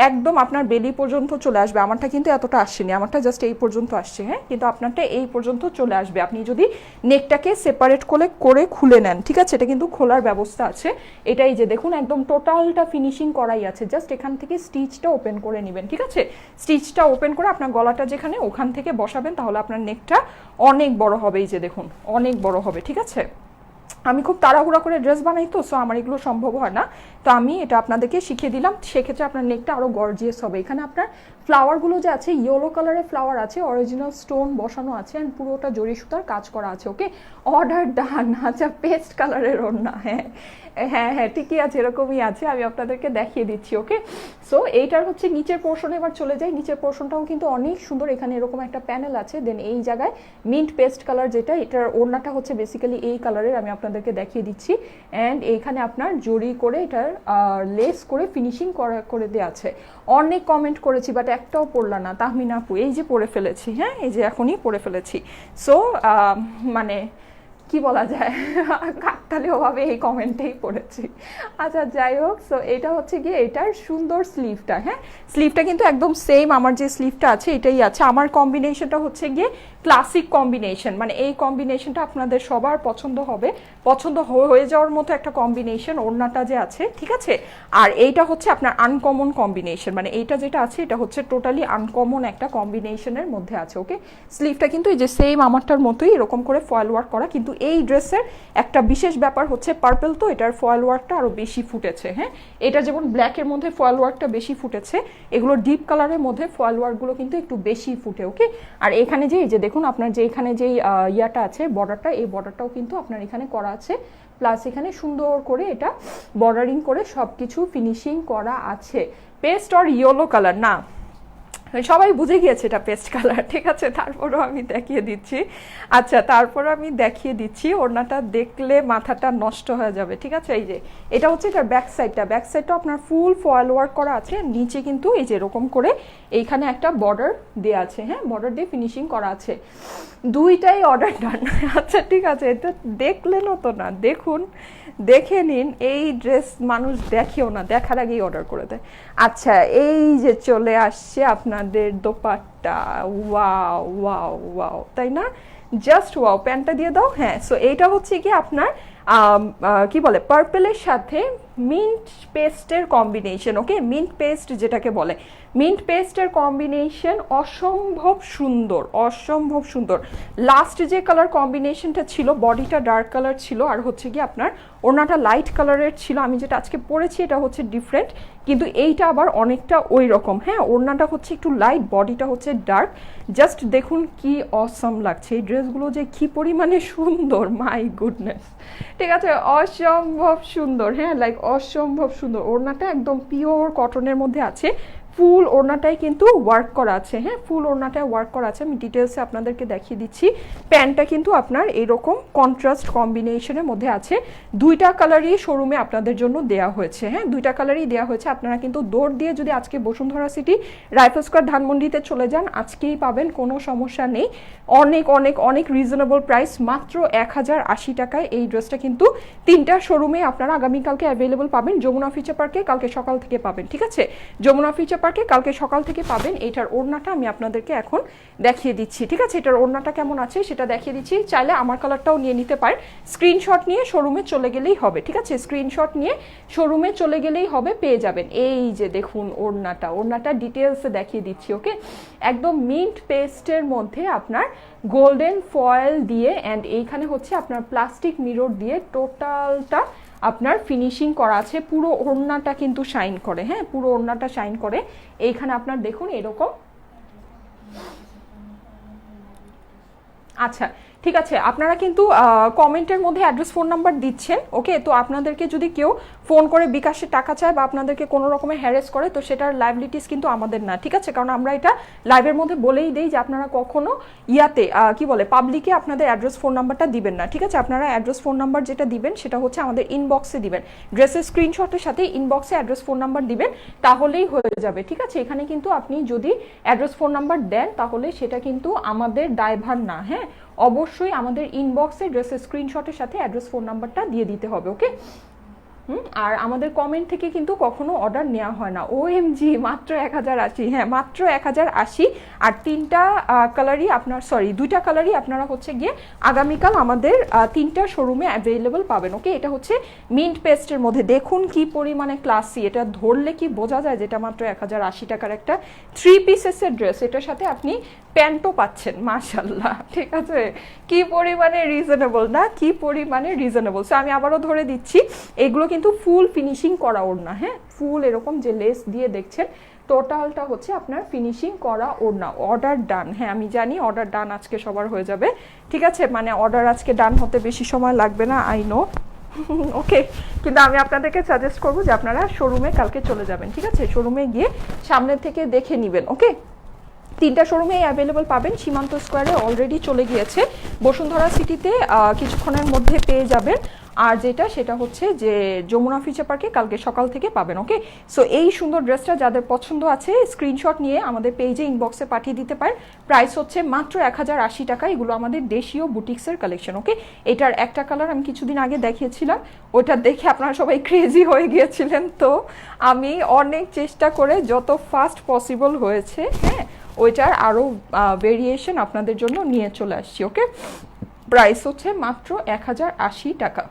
একদম আপনার বেলি পর্যন্ত চলে আসবে। আমারটা কিন্তু এতটা আসছেনি, আমারটা জাস্ট এই পর্যন্ত আসছে, হ্যাঁ কিন্তু আপনারটা এই পর্যন্ত চলে আসবে, আপনি যদি নেকটাকে সেপারেট করে খুলে নেন, ঠিক আছে, এটা কিন্তু খোলার ব্যবস্থা আছে। এটাই যে দেখুন, একদম টোটালটা ফিনিশিং করাই আছে, জাস্ট এখান থেকে স্টিচটা ওপেন করে নেবেন, ঠিক আছে, স্টিচটা ওপেন করে আপনার গলাটা যেখানে ওখান থেকে বসাবেন, তাহলে আপনার নেকটা অনেক বড় হবে। এই যে দেখুন, অনেক বড় হবে, ঠিক আছে। আমি খুব তাড়াহুড়া করে ড্রেস বানাই তো, সো আমার এগুলো সম্ভব হয় না, তো আমি এটা আপনাদেরকে শিখিয়ে দিলাম, সেক্ষেত্রে আপনার নেকটা আরও গর্জিয়াস হবে। এখানে আপনার ফ্লাওয়ারগুলো যে আছে, ইয়েলো কালারের ফ্লাওয়ার আছে, অরিজিনাল স্টোন বসানো আছে, অ্যান্ড পুরোটা জরি সুতার কাজ করা আছে, ওকে, অর্ডার ডান। আচ্ছা, পেস্ট কালারের ওড়না, হ্যাঁ হ্যাঁ হ্যাঁ ঠিকই আছে, এরকমই আছে, আমি আপনাদেরকে দেখিয়ে দিচ্ছি, ওকে। সো এইটার হচ্ছে নিচের পোর্শনে এবার চলে যাই, নিচের পোর্শনটাও কিন্তু অনেক সুন্দর, এখানে এরকম একটা প্যানেল আছে, দেন এই জায়গায় মিন্ট পেস্ট কালার যেটা, এটার ওড়নাটা হচ্ছে বেসিক্যালি এই কালারের, আমি আপনাদেরকে দেখিয়ে দিচ্ছি, অ্যান্ড এইখানে আপনার জরি করে এটার লেস করে ফিনিশিং করে দেওয়া আছে। অনেক কমেন্ট করেছি বাট একটাও পড়লা না, তাহমিনা আপু এই যে পড়ে ফেলেছি, হ্যাঁ এই যে এখনই পড়ে ফেলেছি। সো মানে কি বলা যায়, কাকতালীয়ভাবে এই কমেন্টেই পড়েছি। আচ্ছা যাই হোক, সো এটা হচ্ছে গিয়ে এটার সুন্দর স্লিভটা, হ্যাঁ স্লিভটা কিন্তু একদম সেম আমার যে স্লিভটা আছে এটাই আছে। আমার কম্বিনেশনটা হচ্ছে গিয়ে ক্লাসিক কম্বিনেশন, মানে এই কম্বিনেশনটা আপনাদের সবার পছন্দ হবে, পছন্দ হয়ে যাওয়ার মতো একটা কম্বিনেশন ওড়নাটা যে আছে, ঠিক আছে। আর এইটা হচ্ছে আপনার আনকমন কম্বিনেশন, মানে এইটা যেটা আছে এটা হচ্ছে টোটালি আনকমন একটা কম্বিনেশনের মধ্যে আছে। ওকে, স্লিভটা কিন্তু এই যে সেম আমারটার মতোই এরকম করে ফয়েল ওয়ার্ক করা, কিন্তু এই ড্রেসের একটা বিশেষ ব্যাপার হচ্ছে পার্পল তো এটার ফয়েল ওয়ার্কটা আরও বেশি ফুটেছে। হ্যাঁ, এটা যেমন ব্ল্যাকের মধ্যে ফয়েল ওয়ার্কটা বেশি ফুটেছে, এগুলো ডিপ কালারের মধ্যে ফয়েল ওয়ার্কগুলো কিন্তু একটু বেশি ফুটে। ওকে, আর এখানে যে এই যে দেখুন আপনার যে এখানে যে ইয়াটা আছে বর্ডারটা, এই বর্ডারটাও কিন্তু আপনার এখানে করা আছে, প্লাস এখানে সুন্দর করে এটা বর্ডারিং করে সব কিছু ফিনিশিং করা আছে। পেস্ট অর ইয়েলো কালার না, সবাই বুঝে গিয়েছে এটা পেস্ট কালার, ঠিক আছে। তারপরও আমি দেখিয়ে দিচ্ছি। আচ্ছা, তারপর আমি দেখিয়ে দিচ্ছি, ওড়নাটা দেখলে মাথাটা নষ্ট হয়ে যাবে, ঠিক আছে। এই যে এটা হচ্ছে এটার ব্যাক সাইডটা, ব্যাক সাইডটা আপনার ফুল ফয়েল ওয়ার্ক করা আছে, নিচে কিন্তু এই যে এরকম করে এইখানে একটা বর্ডার দেওয়া আছে, হ্যাঁ বর্ডার দিয়ে ফিনিশিং করা আছে। দুইটাই অর্ডার ডান। আচ্ছা ঠিক আছে, এটা দেখলেনও তো না, দেখুন দেখে নিন। এই ড্রেস মানুষ দেখেও না, দেখার আগেই অর্ডার করে দেয়। আচ্ছা, এই যে চলে আসছে আপনাদের দোপাট্টা, ওয়াও ওয়াও ওয়াও, তাই না? জাস্ট ওয়াও, প্যান্টটা দিয়ে দাও। হ্যাঁ, সো এইটা হচ্ছে কি আপনার কি বলে পার্পেলের সাথে মিন্ট পেস্টের কম্বিনেশন। ওকে, মিন্ট পেস্ট যেটাকে বলে, মিন্ট পেস্টের কম্বিনেশন অসম্ভব সুন্দর, অসম্ভব সুন্দর। লাস্ট যে কালার কম্বিনেশনটা ছিল, বডিটা ডার্ক কালার ছিল আর হচ্ছে কি আপনার ওড়নাটা লাইট কালারের ছিল। আমি যেটা আজকে পরেছি এটা হচ্ছে ডিফারেন্ট, কিন্তু এইটা আবার অনেকটা ওই রকম। হ্যাঁ, ওড়নাটা হচ্ছে একটু লাইট, বডিটা হচ্ছে ডার্ক। জাস্ট দেখুন কি অসম লাগছে, এই ড্রেসগুলো যে কি পরিমাণে সুন্দর, মাই গুডনেস, ঠিক আছে, অসম্ভব সুন্দর। হ্যাঁ, লাইক অসম্ভব সুন্দর। ওড়নাটা একদম পিওর কটনের মধ্যে আছে, ফুল ওড়নাটাই কিন্তু ওয়ার্ক করা আছে। হ্যাঁ, ফুল ওড়নাটায় ওয়ার্ক করা আছে, আমি ডিটেলসে আপনাদেরকে দেখিয়ে দিচ্ছি। প্যান্টটা কিন্তু আপনার এইরকম কন্ট্রাস্ট কম্বিনেশনের মধ্যে আছে। দুইটা কালারই শোরুমে আপনাদের জন্য দেওয়া হয়েছে। হ্যাঁ, দুইটা কালারই দেওয়া হয়েছে। আপনারা কিন্তু দৌড় দিয়ে যদি আজকে বসুন্ধরা সিটি রাইফেল স্কোয়ার ধানমন্ডিতে চলে যান, আজকেই পাবেন, কোনো সমস্যা নেই। অনেক অনেক অনেক রিজনেবল প্রাইস, মাত্র 1080 টাকায় এই ড্রেসটা কিন্তু তিনটা শোরুমে আপনারা আগামীকালকে অ্যাভেলেবল পাবেন। যমুনা ফিচার পার্কে কালকে সকাল থেকে পাবেন, ঠিক আছে, যমুনা ফিচার পার্কে কালকে সকাল থেকে পাবেন। এইটার ওড়নাটা আমি আপনাদেরকে এখন দেখিয়ে দিচ্ছি, ঠিক আছে। এটার ওড়নাটা কেমন আছে সেটা দেখিয়ে দিচ্ছি। চাইলে আমার কালারটাও নিয়ে নিতে পারেন, স্ক্রিনশট নিয়ে শোরুমে চলে গেলেই হবে, ঠিক আছে, স্ক্রিনশট নিয়ে শোরুমে চলে গেলেই হবে, পেয়ে যাবেন। এই যে দেখুন ওড়নাটা, ওড়নাটা ডিটেলসে দেখিয়ে দিচ্ছি। ওকে, একদম মিন্ট পেস্টের মধ্যে আপনার গোল্ডেন ফয়েল দিয়ে অ্যান্ড এইখানে হচ্ছে আপনার প্লাস্টিক মিরর দিয়ে টোটালটা আপনার ফিনিশিং করা আছে। পুরো ওড়নাটা কিন্তু শাইন করে। হ্যাঁ, পুরো ওড়নাটা শাইন করে। এইখানে আপনার দেখুন এরকম। আচ্ছা ঠিক আছে, আপনারা কিন্তু কমেন্টের মধ্যে অ্যাড্রেস ফোন নাম্বার দিচ্ছেন। ওকে, তো আপনাদেরকে যদি কেউ ফোন করে বিকাশে টাকা চায় বা আপনাদেরকে কোনো রকমের হ্যারেস করে, তো সেটার লাইবিলিটিস কিন্তু আমাদের না, ঠিক আছে, কারণ আমরা এটা লাইভের মধ্যে বলেই দেই যে আপনারা কখনো ইয়াতে কি বলে পাবলিকে আপনাদের অ্যাড্রেস ফোন নাম্বারটা দিবেন না, ঠিক আছে। আপনারা অ্যাড্রেস ফোন নাম্বার যেটা দিবেন সেটা হচ্ছে আমাদের ইনবক্সে দিবেন, ড্রেসের স্ক্রিনশটের সাথে ইনবক্সে অ্যাড্রেস ফোন নাম্বার দিবেন, তাহলেই হয়ে যাবে, ঠিক আছে। এখানে কিন্তু আপনি যদি অ্যাড্রেস ফোন নাম্বার দেন তাহলে সেটা কিন্তু আমাদের দায়ভার না। হ্যাঁ, অবশ্যই আমাদের ইনবক্সে ড্রেসের স্ক্রিনশটের সাথে অ্যাড্রেস ফোন নাম্বারটা দিয়ে দিতে হবে। ওকে, আর আমাদের কমেন্ট থেকে কিন্তু কখনো অর্ডার নেওয়া হয় না। OMG, মাত্র 1080। হ্যাঁ, মাত্র 1080। আর তিনটা কালারই আপনার, সরি দুইটা কালারই আপনারা হচ্ছে গিয়ে আগামীকাল আমাদের তিনটা শোরুমে অ্যাভেলেবল পাবেন। ওকে, এটা হচ্ছে মিন্ট পেস্টের মধ্যে, দেখুন কি পরিমাণে ক্লাসি, এটা ধরলে কি বোঝা যায় যেটা মাত্র 1080 টাকার একটা 3 পিসেসের ড্রেস। এটার সাথে আপনি প্যান্টও পাচ্ছেন, মাশাল্লাহ, ঠিক আছে, কি পরিমাণে রিজনেবল না, কি পরিমাণে রিজনেবল। সো আমি আবারও ধরে দিচ্ছি, এগুলো কিন্তু ফুল ফিনিশিং করা ওড়না। হ্যাঁ, ফুল এরকম যে লেস দিয়ে দেখছেন টোটালটা হচ্ছে আপনার ফিনিশিং করা ওড়না। অর্ডার ডান। হ্যাঁ, আমি জানি অর্ডার ডান আজকে সবার হয়ে যাবে, ঠিক আছে, মানে অর্ডার আজকে ডান হতে বেশি সময় লাগবে না, আই নো। ওকে, কিন্তু আমি আপনাদেরকে সাজেস্ট করবো যে আপনারা শোরুমে কালকে চলে যাবেন, ঠিক আছে, শোরুমে গিয়ে সামনের থেকে দেখে নেবেন। ওকে, তিনটা শোরুমে অ্যাভেলেবল পাবেন। সীমান্ত স্কোয়ারে অলরেডি চলে গিয়েছে, বসুন্ধরা সিটিতে কিছুক্ষণের মধ্যে পেয়ে যাবেন। আর যেটা সেটা হচ্ছে যে যমুনা ফিউচার পার্কে কালকে সকাল থেকে পাবেন। ওকে, সো এই সুন্দর ড্রেসটা যাদের পছন্দ আছে স্ক্রিনশট নিয়ে আমাদের পেজে ইনবক্সে পাঠিয়ে দিতে পারেন। প্রাইস হচ্ছে মাত্র 1080 টাকা। এগুলো আমাদের দেশীয় বুটিক্সের কালেকশন। ওকে, এটার একটা কালার আমি কিছুদিন আগে দেখিয়েছিলাম, ওটা দেখে আপনারা সবাই ক্রেজি হয়ে গিয়েছিলেন, তো আমি অনেক চেষ্টা করে যত ফাস্ট পসিবল হয়েছে হ্যাঁ ওইটার আরও ভেরিয়েশন আপনাদের জন্য নিয়ে চলে আসছি। ওকে, প্রাইস হচ্ছে মাত্র 1080 টাকা।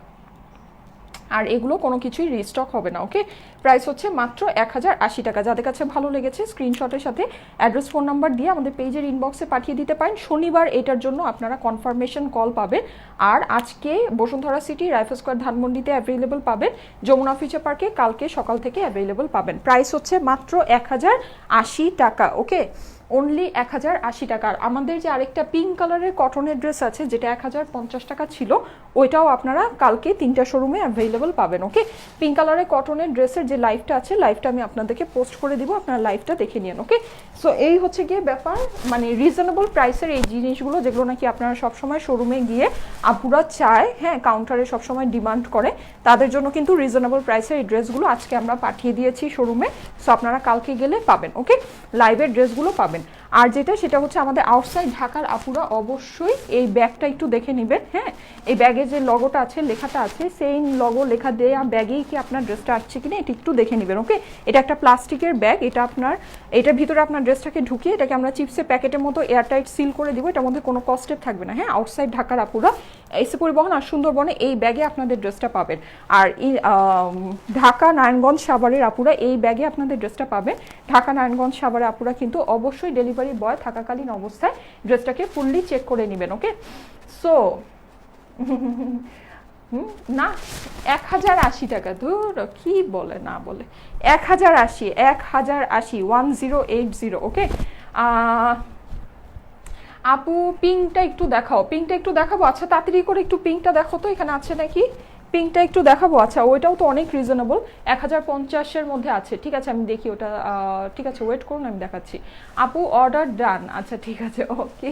আর এগুলো কোনো কিছুই রিস্টক হবে না। ওকে, প্রাইস হচ্ছে মাত্র 1080 টাকা। যাদের কাছে ভালো লেগেছে স্ক্রিনশটের সাথে অ্যাড্রেস ফোন নাম্বার দিয়ে আমাদের পেজের ইনবক্সে পাঠিয়ে দিতে পারেন। শনিবার এটার জন্য আপনারা কনফার্মেশন কল পাবেন। আর আজকে বসুন্ধরা সিটি, রাইফেল স্কোয়ার, ধানমন্ডিতে অ্যাভেলেবল পাবেন। যমুনা ফিউচার পার্কে কালকে সকাল থেকে অ্যাভেলেবল পাবেন। প্রাইস হচ্ছে মাত্র 1080 টাকা। ওকে, অনলি 1080 টাকা। আর আমাদের যে আরেকটা পিঙ্ক কালারের কটনের ড্রেস আছে যেটা 1050 টাকা ছিল, ওইটাও আপনারা কালকে তিনটা শোরুমে অ্যাভেলেবল পাবেন। ওকে, পিঙ্ক কালারের কটনের ড্রেসের যে লাইভটা আছে, লাইভটা আমি আপনাদেরকে পোস্ট করে দিব, আপনারা লাইভটা দেখে নিন। ওকে, সো এই হচ্ছে গিয়ে ব্যাপার, মানে রিজনেবল প্রাইসের এই জিনিসগুলো যেগুলো নাকি আপনারা সবসময় শোরুমে গিয়ে আপুরা চায়, হ্যাঁ কাউন্টারে সবসময় ডিমান্ড করে, তাদের জন্য কিন্তু রিজনেবল প্রাইসের এই ড্রেসগুলো আজকে আমরা পাঠিয়ে দিয়েছি শোরুমে। সো আপনারা কালকে গেলে পাবেন। ওকে, লাইভের ড্রেসগুলো পাবেন। আর যেটা সেটা হচ্ছে আমাদের আউটসাইড ঢাকার আপুরা অবশ্যই এই ব্যাগটা একটু দেখে নেবেন। হ্যাঁ, এই ব্যাগে যে লগোটা আছে, লেখাটা আছে, সেই লগো লেখা দেয়া ব্যাগেই কি আপনার ড্রেসটা আসছে কিনা এটা একটু দেখে নেবেন। ওকে, এটা একটা প্লাস্টিকের ব্যাগ, এটা আপনার এটার ভিতরে আপনার ড্রেসটাকে ঢুকিয়ে এটাকে আমরা চিপসের প্যাকেটের মতো এয়ারটাইট সিল করে দিব। এটার মধ্যে কোনো কস্টেপ থাকবে না। হ্যাঁ, আউটসাইড ঢাকার আপুরা এসে পরিবহন আর সুন্দরবনে এই ব্যাগে আপনাদের ড্রেসটা পাবেন। আর ঢাকা, নারায়ণগঞ্জ, সাভারের আপুরা এই ব্যাগে আপনাদের ড্রেসটা পাবেন। ঢাকা, নারায়ণগঞ্জ, সাভারের আপুরা কিন্তু অবশ্যই ডেলিভারি বয় থাকাকালীন অবস্থায় ড্রেসটাকে ফুললি চেক করে নেবেন। ওকে, সো না 1080 টাকা, ধুর কি বলে না বলে, 1080 1080। ওকে, আপু পিঙ্কটা একটু দেখাও, পিঙ্কটা একটু দেখাবো। আচ্ছা তাড়াতাড়ি করে একটু পিঙ্কটা দেখো তো, এখানে আছে নাকি, পিঙ্কটা একটু দেখাবো। আচ্ছা ওইটাও তো অনেক রিজনেবল, 1050-এর মধ্যে আছে। ঠিক আছে আমি দেখি ওটা, ঠিক আছে ওয়েট করুন আমি দেখাচ্ছি। আপু অর্ডার ডান, আচ্ছা ঠিক আছে, ওকে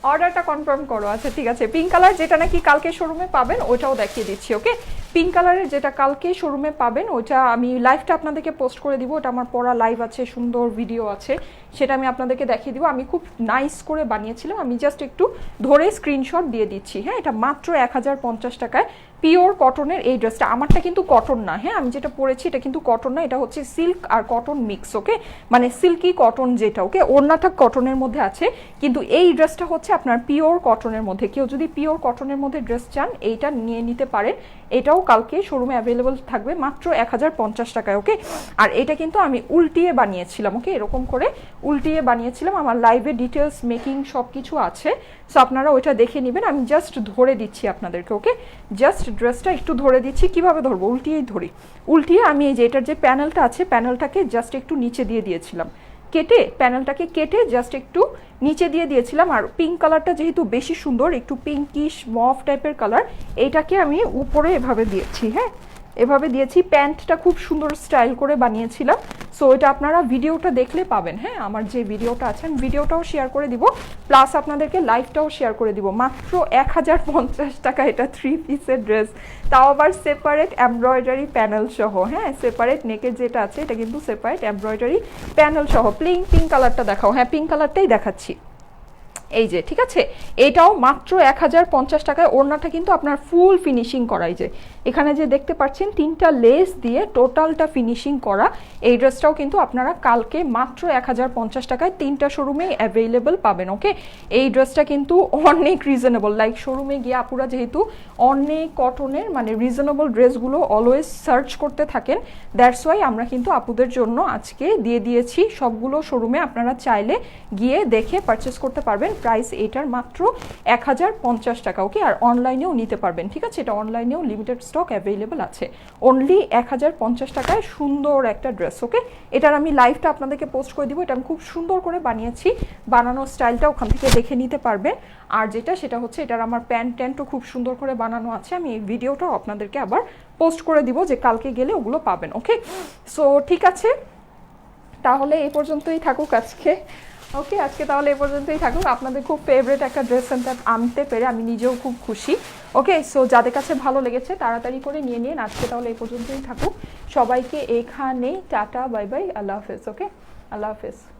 অর্ডারটা কনফার্ম করো। আচ্ছা ঠিক আছে, পিঙ্ক কালার যেটা নাকি কালকে শোরুমে পাবেন ওইটাও দেখিয়ে দিচ্ছি। ওকে, পিঙ্ক কালারের যেটা কালকে শোরুমে পাবেন ওইটা আমি লাইভটা আপনাদেরকে পোস্ট করে দিব। ওটা আমার পড়া লাইভ আছে, সুন্দর ভিডিও আছে, সেটা আমি আপনাদেরকে দেখিয়ে দিব। আমি খুব নাইস করে বানিয়েছিলাম, আমি জাস্ট একটু ধরে স্ক্রিনশট দিয়ে দিচ্ছি। হ্যাঁ, এটা মাত্র 1050 টাকায় পিওর কটনের এই ড্রেসটা। আমারটা কিন্তু কটন না, হ্যাঁ আমি যেটা পরেছি এটা কিন্তু কটন না, এটা হচ্ছে সিল্ক আর কটন মিক্স। ওকে, মানে সিল্কি কটন যেটা। ওকে, ওড়নাটা কটনের মধ্যে আছে, কিন্তু এই ড্রেসটা হচ্ছে আপনার পিওর কটনের মধ্যে। কেউ যদি পিওর কটনের মধ্যে ড্রেস চান এইটা নিয়ে নিতে পারেন। এটাও কালকে শোরুমে অ্যাভেলেবল থাকবে মাত্র 1050 টাকায়। ওকে, আর এটা কিন্তু আমি উল্টিয়ে বানিয়েছিলাম। ওকে, এরকম করে উল্টিয়ে বানিয়েছিলাম, আমার লাইভে ডিটেলস মেকিং সব কিছু আছে। সো আপনারা ওইটা দেখে নেবেন। আমি জাস্ট ধরে দিচ্ছি আপনাদেরকে। ওকে, জাস্ট ড্রেসটা একটু ধরে দিচ্ছি। কিভাবে ধরবো, উল্টিয়েই ধরি। উল্টিয়ে আমি এই যে এটার যে প্যানেলটা আছে, প্যানেলটাকে জাস্ট একটু নিচে দিয়ে দিয়েছিলাম, কেটে প্যানেলটাকে কেটে জাস্ট একটু নিচে দিয়ে দিয়েছিলাম। আর পিঙ্ক কালারটা যেহেতু বেশি সুন্দর, একটু পিঙ্কিশ মফ টাইপের কালার, এইটাকে আমি উপরে এভাবে দিয়েছি। হ্যাঁ, এভাবে দিয়েছি। প্যান্টটা খুব সুন্দর স্টাইল করে বানিয়েছিলাম। সো এটা আপনারা ভিডিওটা দেখলে পাবেন। হ্যাঁ, আমার যে ভিডিওটা আছে আমি ভিডিওটাও শেয়ার করে দিব, প্লাস আপনাদেরকে লাইভটাও শেয়ার করে দিব। মাত্র 1050 টাকা এটা 3 পিসের ড্রেস, তাও আবার সেপারেট এমব্রয়ডারি প্যানেল সহ। হ্যাঁ, সেপারেট নেকের যেটা আছে এটা কিন্তু সেপারেট এমব্রয়ডারি প্যানেল সহ। পিঙ্ক কালারটা দেখাও। হ্যাঁ, পিঙ্ক কালারটাই দেখাচ্ছি। এই যে ঠিক আছে, এটাও মাত্র 1050 টাকায়। ওড়নাটা কিন্তু আপনার ফুল ফিনিশিং করাই, যে এখানে যে দেখতে পাচ্ছেন 3টা লেস দিয়ে টোটালটা ফিনিশিং করা। এই ড্রেসটাও কিন্তু আপনারা কালকে মাত্র 1050 টাকায় 3টা শোরুমে অ্যাভেলেবল পাবেন। ওকে, এই ড্রেসটা কিন্তু অনেক রিজনেবল, লাইক শোরুমে গিয়ে আপুরা যেহেতু অনেক কটনের মানে রিজনেবল ড্রেসগুলো অলওয়েজ সার্চ করতে থাকেন, দ্যাটস ওয়াই আমরা কিন্তু আপুদের জন্য আজকে দিয়ে দিয়েছি সবগুলো শোরুমে। আপনারা চাইলে গিয়ে দেখে পারচেস করতে পারবেন। প্রাইস এটার মাত্র 1050 টাকা। ওকে, আর অনলাইনেও নিতে পারবেন। ঠিক আছে, এটা অনলাইনেও লিমিটেড স্টক অ্যাভেলেবল আছে। অনলি 1050 টাকায় সুন্দর একটা ড্রেস। ওকে, এটার আমি লাইভটা আপনাদেরকে পোস্ট করে দিব। এটা আমি খুব সুন্দর করে বানিয়েছি, বানানোর স্টাইলটা ওখান থেকে দেখে নিতে পারবেন। আর যেটা সেটা হচ্ছে এটার আমার প্যান্ট ট্যান্টও খুব সুন্দর করে বানানো আছে। আমি এই ভিডিওটাও আপনাদেরকে আবার পোস্ট করে দিব, যে কালকে গেলে ওগুলো পাবেন। ওকে, সো ঠিক আছে, তাহলে এই পর্যন্তই থাকুক আজকে। ওকে, আজকে তাহলে এই পর্যন্তই থাকুক। আপনাদের খুব ফেভারিট একটা ড্রেস সেন্টার আনতে পেরে আমি নিজেও খুব খুশি। ওকে, সো যাদের কাছে ভালো লেগেছে তাড়াতাড়ি করে নিয়ে নিন। আজকে তাহলে এই পর্যন্তই থাকুক। সবাইকে এখানেই টাটা, বাই বাই, আল্লাহ হাফেজ। ওকে, আল্লাহ হাফেজ।